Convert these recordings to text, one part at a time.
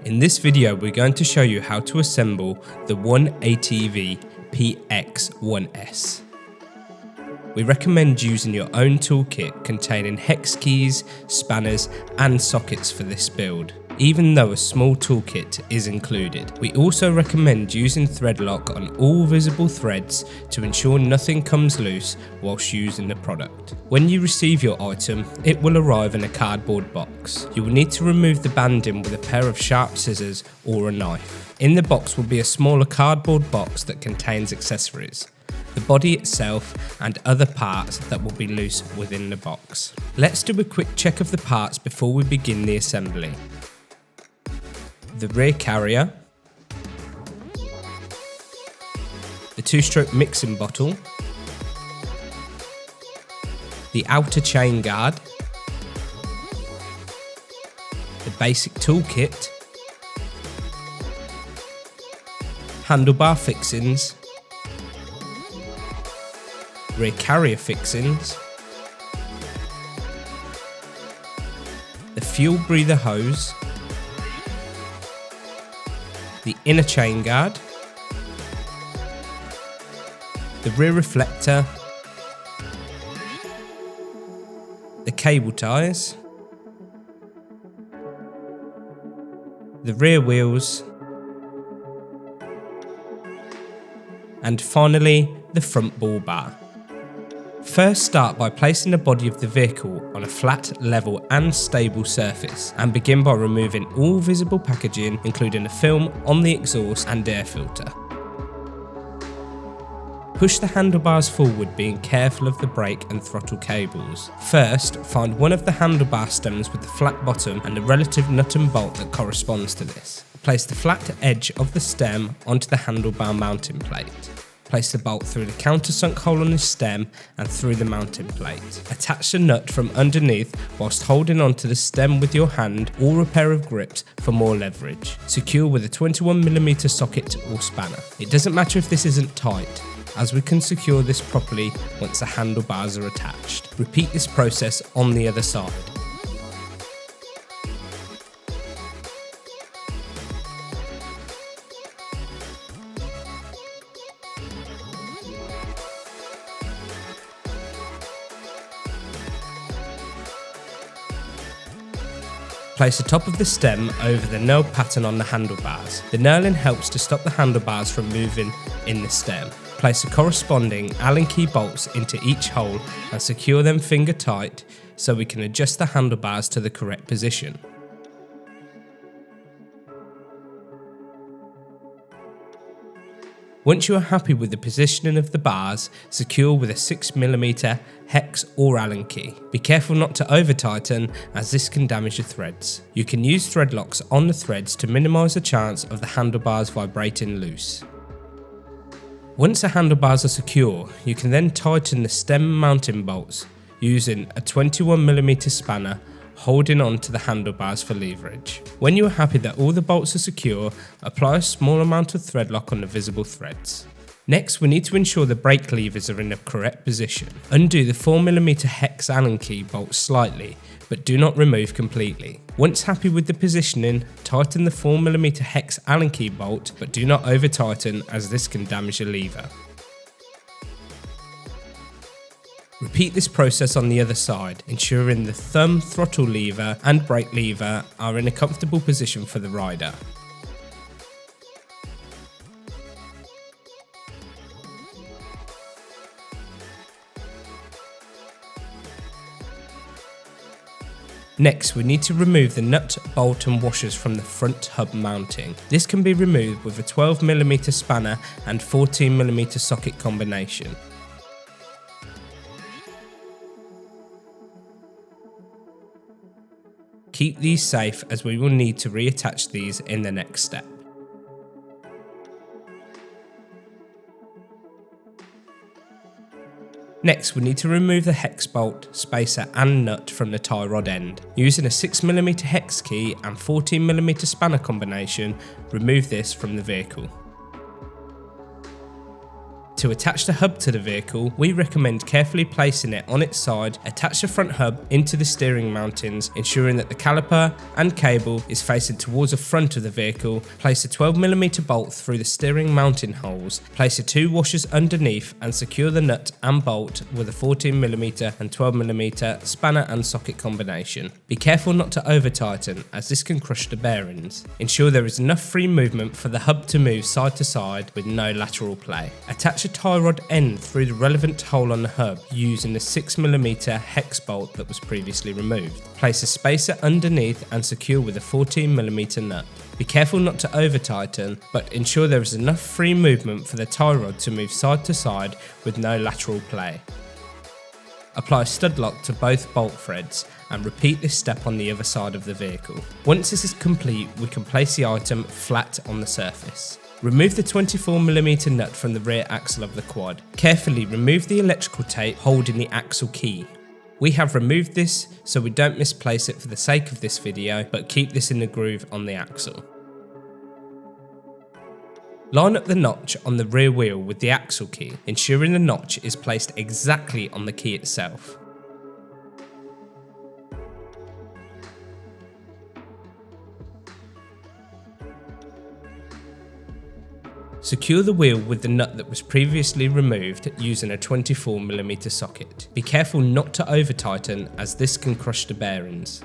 In this video we're going to show you how to assemble the ONE ATV PX1S. We recommend using your own toolkit containing hex keys, spanners and sockets for this build, even though a small toolkit is included. We also recommend using thread lock on all visible threads to ensure nothing comes loose whilst using the product. When you receive your item, it will arrive in a cardboard box. You will need to remove the banding with a pair of sharp scissors or a knife. In the box will be a smaller cardboard box that contains accessories, the body itself and other parts that will be loose within the box. Let's do a quick check of the parts before we begin the assembly. The rear carrier, the 2-stroke mixing bottle, the outer chain guard, the basic toolkit, handlebar fixings, rear carrier fixings, the fuel breather hose, the inner chain guard, the rear reflector, the cable ties, the rear wheels, and finally the front ball bar. First, start by placing the body of the vehicle on a flat, level and stable surface, and begin by removing all visible packaging, including the film on the exhaust and air filter. Push the handlebars forward, being careful of the brake and throttle cables. First, find one of the handlebar stems with the flat bottom and the relative nut and bolt that corresponds to this. Place the flat edge of the stem onto the handlebar mounting plate. Place the bolt through the countersunk hole on the stem and through the mounting plate. Attach the nut from underneath whilst holding onto the stem with your hand or a pair of grips for more leverage. Secure with a 21mm socket or spanner. It doesn't matter if this isn't tight, as we can secure this properly once the handlebars are attached. Repeat this process on the other side. Place the top of the stem over the knurl pattern on the handlebars. The knurling helps to stop the handlebars from moving in the stem. Place the corresponding Allen key bolts into each hole and secure them finger tight so we can adjust the handlebars to the correct position. Once you are happy with the positioning of the bars, secure with a 6mm hex or Allen key. Be careful not to over tighten, as this can damage the threads. You can use thread locks on the threads to minimise the chance of the handlebars vibrating loose. Once the handlebars are secure, you can then tighten the stem mounting bolts using a 21mm spanner, holding on to the handlebars for leverage. When you are happy that all the bolts are secure, apply a small amount of thread lock on the visible threads. Next, we need to ensure the brake levers are in the correct position. Undo the 4mm hex Allen key bolt slightly, but do not remove completely. Once happy with the positioning, tighten the 4mm hex Allen key bolt, but do not over tighten, as this can damage the lever. Repeat this process on the other side, ensuring the thumb, throttle lever and brake lever are in a comfortable position for the rider. Next, we need to remove the nut, bolt and washers from the front hub mounting. This can be removed with a 12mm spanner and 14mm socket combination. Keep these safe, as we will need to reattach these in the next step. Next, we need to remove the hex bolt, spacer and nut from the tie rod end. Using a 6mm hex key and 14mm spanner combination, remove this from the vehicle. To attach the hub to the vehicle, we recommend carefully placing it on its side, attach the front hub into the steering mountings, ensuring that the caliper and cable is facing towards the front of the vehicle, place a 12mm bolt through the steering mounting holes, place the 2 washers underneath and secure the nut and bolt with a 14mm and 12mm spanner and socket combination. Be careful not to over tighten, as this can crush the bearings. Ensure there is enough free movement for the hub to move side to side with no lateral play. Attach a tie rod end through the relevant hole on the hub using the 6mm hex bolt that was previously removed. Place a spacer underneath and secure with a 14mm nut. Be careful not to over tighten, but ensure there is enough free movement for the tie rod to move side to side with no lateral play. Apply stud lock to both bolt threads and repeat this step on the other side of the vehicle. Once this is complete, we can place the item flat on the surface. Remove the 24mm nut from the rear axle of the quad. Carefully remove the electrical tape holding the axle key. We have removed this so we don't misplace it for the sake of this video, but keep this in the groove on the axle. Line up the notch on the rear wheel with the axle key, ensuring the notch is placed exactly on the key itself. Secure the wheel with the nut that was previously removed using a 24mm socket. Be careful not to over tighten, as this can crush the bearings.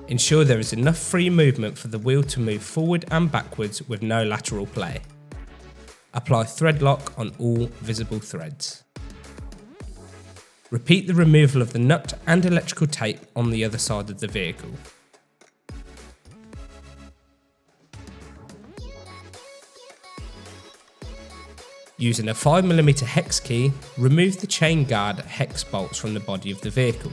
Ensure there is enough free movement for the wheel to move forward and backwards with no lateral play. Apply thread lock on all visible threads. Repeat the removal of the nut and electrical tape on the other side of the vehicle. Using a 5mm hex key, remove the chain guard hex bolts from the body of the vehicle.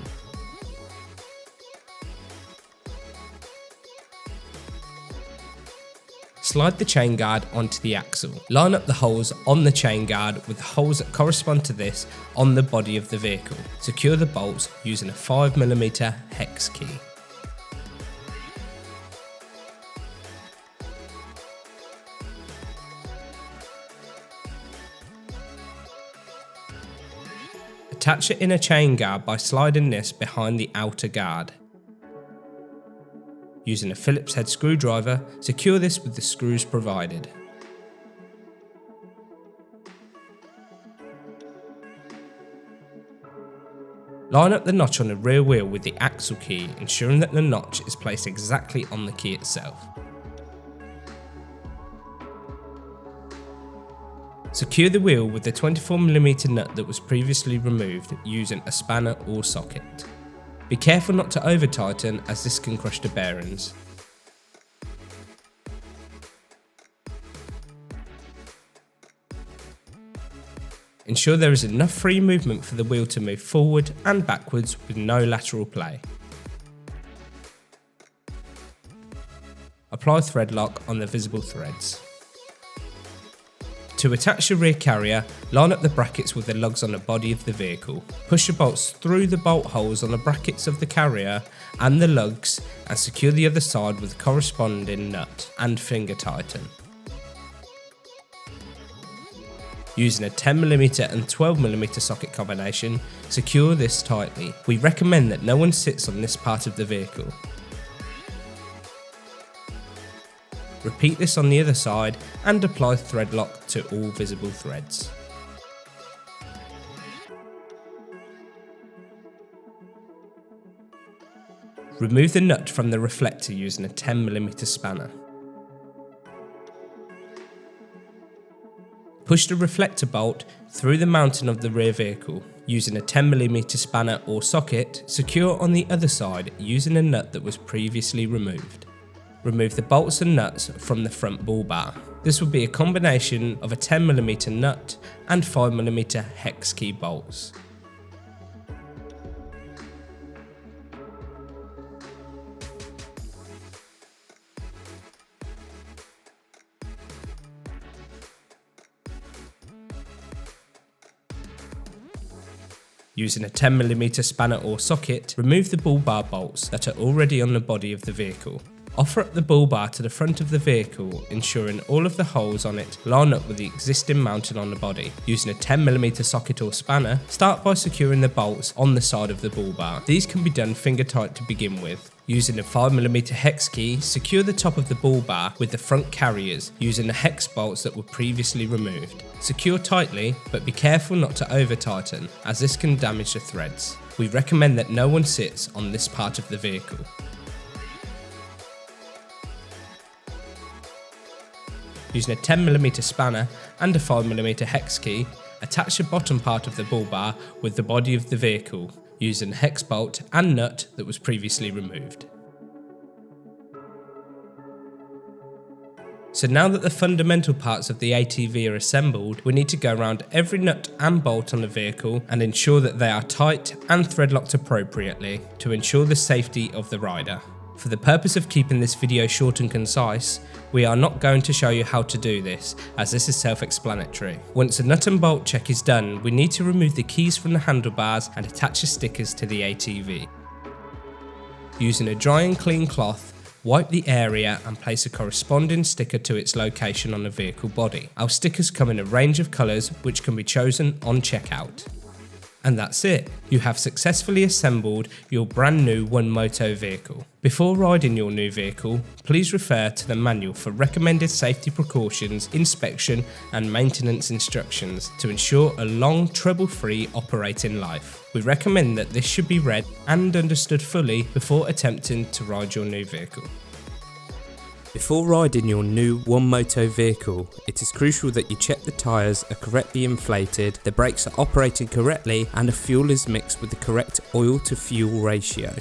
Slide the chain guard onto the axle. Line up the holes on the chain guard with the holes that correspond to this on the body of the vehicle. Secure the bolts using a 5mm hex key. Attach the inner chain guard by sliding this behind the outer guard. Using a Phillips head screwdriver, secure this with the screws provided. Line up the notch on the rear wheel with the axle key, ensuring that the notch is placed exactly on the key itself. Secure the wheel with the 24mm nut that was previously removed using a spanner or socket. Be careful not to over tighten, as this can crush the bearings. Ensure there is enough free movement for the wheel to move forward and backwards with no lateral play. Apply thread lock on the visible threads. To attach the rear carrier, line up the brackets with the lugs on the body of the vehicle. Push the bolts through the bolt holes on the brackets of the carrier and the lugs, and secure the other side with the corresponding nut and finger tighten. Using a 10mm and 12mm socket combination, secure this tightly. We recommend that no one sits on this part of the vehicle. Repeat this on the other side and apply thread lock to all visible threads. Remove the nut from the reflector using a 10mm spanner. Push the reflector bolt through the mounting of the rear vehicle. Using a 10mm spanner or socket, secure on the other side using a nut that was previously removed. Remove the bolts and nuts from the front bull bar. This will be a combination of a 10mm nut and 5mm hex key bolts. Using a 10mm spanner or socket, remove the bull bar bolts that are already on the body of the vehicle. Offer up the bull bar to the front of the vehicle, ensuring all of the holes on it line up with the existing mounting on the body. Using a 10mm socket or spanner, start by securing the bolts on the side of the bull bar. These can be done finger tight to begin with. Using a 5mm hex key, secure the top of the bull bar with the front carriers using the hex bolts that were previously removed. Secure tightly, but be careful not to over tighten, as this can damage the threads. We recommend that no one sits on this part of the vehicle. Using a 10mm spanner and a 5mm hex key, attach the bottom part of the bull bar with the body of the vehicle, using a hex bolt and nut that was previously removed. So now that the fundamental parts of the ATV are assembled, we need to go around every nut and bolt on the vehicle and ensure that they are tight and thread locked appropriately to ensure the safety of the rider. For the purpose of keeping this video short and concise, we are not going to show you how to do this, as this is self-explanatory. Once the nut and bolt check is done, we need to remove the keys from the handlebars and attach the stickers to the ATV. Using a dry and clean cloth, wipe the area and place a corresponding sticker to its location on the vehicle body. Our stickers come in a range of colours which can be chosen on checkout. And that's it, you have successfully assembled your brand new OneMoto vehicle. Before riding your new vehicle, please refer to the manual for recommended safety precautions, inspection and maintenance instructions to ensure a long, trouble-free operating life. We recommend that this should be read and understood fully before attempting to ride your new vehicle. Before riding your new OneMoto vehicle, it is crucial that you check the tyres are correctly inflated, the brakes are operating correctly and the fuel is mixed with the correct oil to fuel ratio.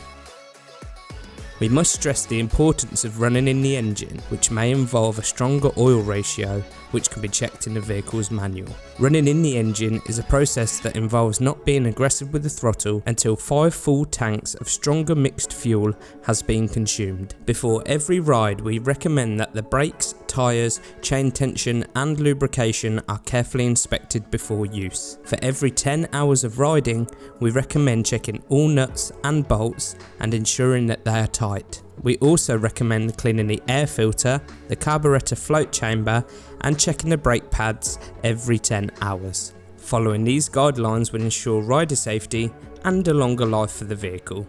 We must stress the importance of running in the engine, which may involve a stronger oil ratio, which can be checked in the vehicle's manual. Running in the engine is a process that involves not being aggressive with the throttle until 5 full tanks of stronger mixed fuel has been consumed. Before every ride, we recommend that the brakes, tyres, chain tension and lubrication are carefully inspected before use. For every 10 hours of riding, we recommend checking all nuts and bolts and ensuring that they are tight. We also recommend cleaning the air filter, the carburetor float chamber and checking the brake pads every 10 hours. Following these guidelines will ensure rider safety and a longer life for the vehicle.